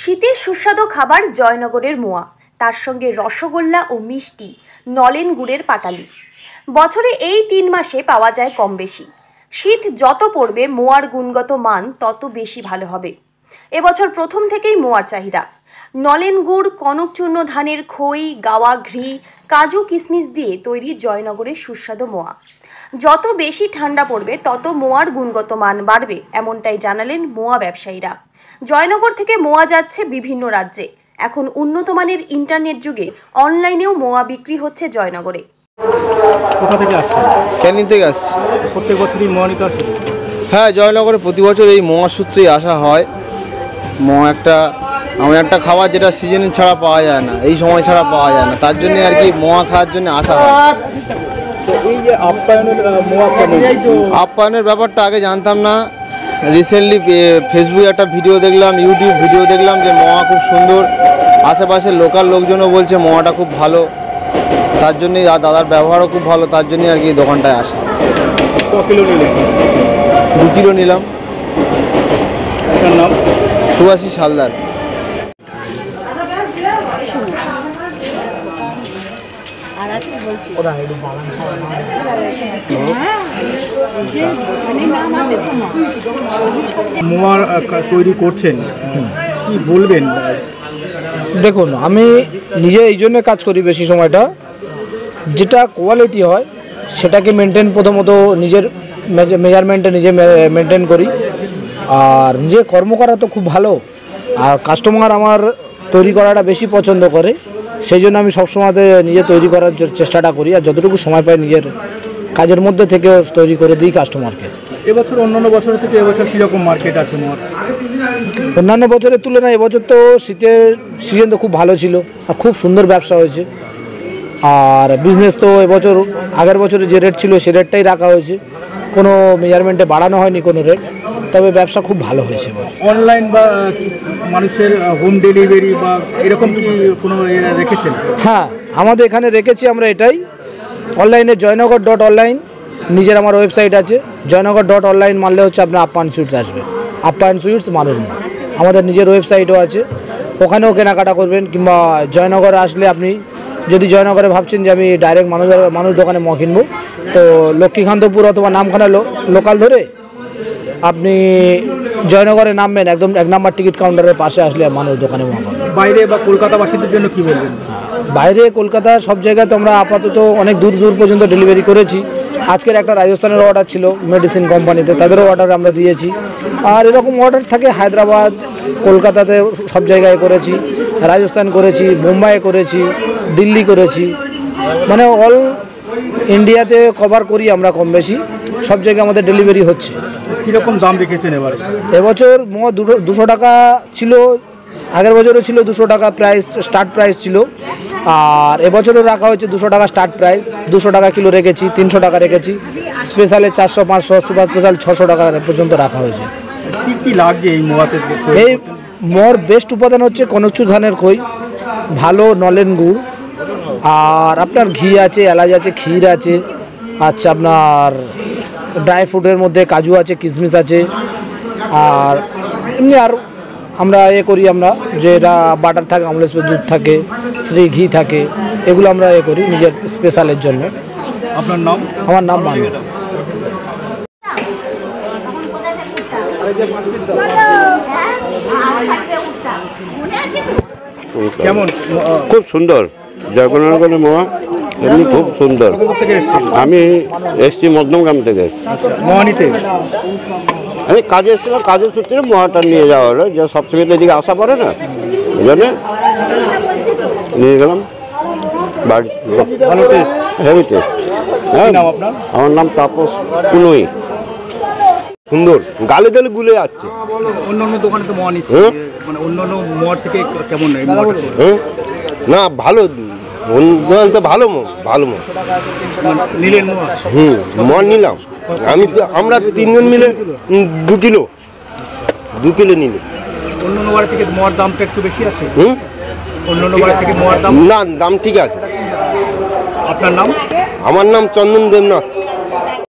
শীতের সুস্বাদু খাবার জয়নগরের মোয়া, তার সঙ্গে রসগোল্লা ও মিষ্টি, নলেন গুড়ের পাটালি। বছরে এই 3 মাসে পাওয়া যায় কম বেশি। শীত যত পড়বে মোয়ার গুণগত মান তত বেশি ভালো হবে। এবছর প্রথম থেকেই মোয়ার চাহিদা। নলেন গুড়, কনকচূর্ণ ধানের খই, গাওয়া ঘি, কাজু কিশমিশ দিয়ে তৈরি জয়নগরের সুস্বাদু মোয়া। যত বেশি ঠান্ডা পড়বে তত মোয়ার গুণগত মান বাড়বে, এমনটাই জানালেন মোয়া ব্যবসায়ীরা। জয়নগর থেকে মোয়া যাচ্ছে বিভিন্ন রাজ্যে। এখন উন্নত মানের ইন্টারনেট যুগে অনলাইনেও মোয়া বিক্রি হচ্ছে জয়নগরে। কোথা থেকে আসছেন? ক্যানিং থেকে আসছি। প্রত্যেক বছরই মোয়া নিতে আসছেন? হ্যাঁ, জয়নগরে প্রতি বছর এই মোয়া সূত্রেই আসা হয়। মোয়া এমন একটা খাবার যেটা সিজন ছাড়া পাওয়া যায় না, এই সময় ছাড়া পাওয়া যায় না, তার জন্য আর কি মোয়া খাওয়ার জন্য আসা হয়। তো এই যে আপ্যায়নের ব্যাপারটা আগে জানতাম না। রিসেন্টলি ফেসবুকে একটা ভিডিও দেখলাম, ইউটিউব ভিডিও দেখলাম যে মোয়া খুব সুন্দর। আশেপাশের লোকাল লোকজনও বলছে মোয়াটা খুব ভালো, তার জন্যই দাদার ব্যবহারও খুব ভালো, তার জন্যই আর কি দোকানটায় আসা। কিলো নিলেন? 2 কিলো নিলাম। আপনার নাম? সুভাষিস হালদার। মোয়া তৈরি করছেন, কি বলবেন? দেখুন, আমি নিজে এই জন্য কাজ করি বেশি সময়টা, যেটা কোয়ালিটি হয় সেটাকে মেনটেন, প্রথমত নিজের মেজারমেন্টে নিজে মেনটেন করি। আর নিজে কর্ম করা তো খুব ভালো, আর কাস্টমার আমার তৈরি করাটা বেশি পছন্দ করে, সেই জন্য আমি সবসময় নিজে তৈরি করার চেষ্টাটা করি। আর যতটুকু সময় পাই নিজের কাজের মধ্যে থেকেও তৈরি করে দিই কাস্টমারকে। এবছর অন্যান্য বছর থেকে এবছর কীরকম মার্কেট আছে মোয়ার? অন্যান্য বছরের তুলনায় এবছর তো শীতের সিজন তো খুব ভালো ছিল আর খুব সুন্দর ব্যবসা হয়েছে। আর বিজনেস তো এবছর আগের বছরে যে রেট ছিল সে রেটটাই রাখা হয়েছে, কোনো মেজারমেন্টে বাড়ানো হয়নি কোনো রেট, তবে ব্যবসা খুব ভালো হয়েছে। অনলাইন বা মানুষের হোম ডেলিভারি বা এরকম কি কোনো রেখেছেন? হ্যাঁ, আমাদের এখানে রেখেছি আমরা এটাই। অনলাইনে জয়নগর.online নিজের আমার ওয়েবসাইট আছে। জয়নগর.online মারলে হচ্ছে আপনার আপ্যায়ন সুইটস আসবে। আপ্যায়ন সুইটস মানুষ, আমাদের নিজের ওয়েবসাইটও আছে, ওখানেও কেনাকাটা করবেন। কিংবা জয়নগরে আসলে আপনি যদি জয়নগরে ভাবছেন যে আমি ডাইরেক্ট মানুষ দোকানে মোয়া কিনবো, তো লক্ষ্মীকান্তপুর অথবা নামখানা লোকাল ধরে আপনি জয়নগরে নামবেন, একদম 1 নম্বর টিকিট কাউন্টারের পাশে আসলে মানুষ দোকানে মোয়া পাবেন। বাইরে বা কলকাতাবাসীদের জন্য কি বলবেন? বাইরে কলকাতা সব জায়গায় তো আমরা আপাতত অনেক দূর পর্যন্ত ডেলিভারি করেছি। আজকের একটা রাজস্থানের অর্ডার ছিল মেডিসিন কোম্পানিতে, তাদেরও অর্ডার আমরা দিয়েছি। আর এরকম অর্ডার থাকে হায়দ্রাবাদ, কলকাতাতে সব জায়গায় করেছি, রাজস্থান করেছি, মুম্বাইয়ে করেছি, দিল্লি করেছি, মানে অল ইন্ডিয়াতে কভার করি আমরা কম বেশি, সব জায়গায় আমাদের ডেলিভারি হচ্ছে। কীরকম দাম রেখেছেন এবার? এবছর মোয়া 200 টাকা ছিল, আগের বছরও ছিল 200 টাকা প্রাইস, স্টার্ট প্রাইস ছিল। আর এবছরও রাখা হয়েছে 200 টাকা স্টার্ট প্রাইস। 200 টাকা কিলো রেখেছি, 300 টাকা রেখেছি, স্পেশালে 400, 500, সুপার স্পেশাল 600 টাকা পর্যন্ত রাখা হয়েছে। কী কী লাগছে এই মোয়াতে? এই মোয়ার বেস্ট উপাদান হচ্ছে কনকচুর ধানের খই, ভালো নলেন গুড়, আর আপনার ঘি আছে, এলাচ আছে, ক্ষীর আছে, আচ্ছা আপনার ড্রাই ফ্রুটের মধ্যে কাজু আছে, কিশমিশ আছে। আর এমনি আর আমরা করি, আমরা যেটা বাটার থাকে, আমলের দুধ থাকে, শ্রী ঘি থাকে, এগুলো আমরা করি নিজের স্পেশালের জন্য। আপনার নাম? আমার নাম মানু। কেমন? খুব সুন্দর জয়নগরের মোয়া, এমনি খুব সুন্দর। আমি এসছি মধ্যমগ্রাম থেকে। মোয়া নিতে? আমি কাজে এসেছিলাম, কাজের সূত্রে মোয়াটা নিয়ে যাওয়া হলো, যে সবসময় তো এদিকে আসা পড়ে না, ওই জন্যে নিয়ে গেলাম বাড়ি। ভালো টেস্ট? Heavy taste. হ্যাঁ, আমার নাম তাপস কুনুই। সুন্দর, গালে গালে গুলে যাচ্ছে। অন্য দোকানে তো মোয়া নিচ্ছে, মানে অন্য মোয়ার থেকে কেমন? না, ভালো তো, ভালো ভালো নিলেন মোয়া নিলাম। আমরা 3 জন মিলে 2 কিলো নিলে। অন্য বার থেকে মোয়ার দামটা একটু বেশি আছে? অন্য বার থেকে মোয়ার দাম? না, দাম ঠিক আছে। আপনার নাম? আমার নাম চন্দন দেবনাথ।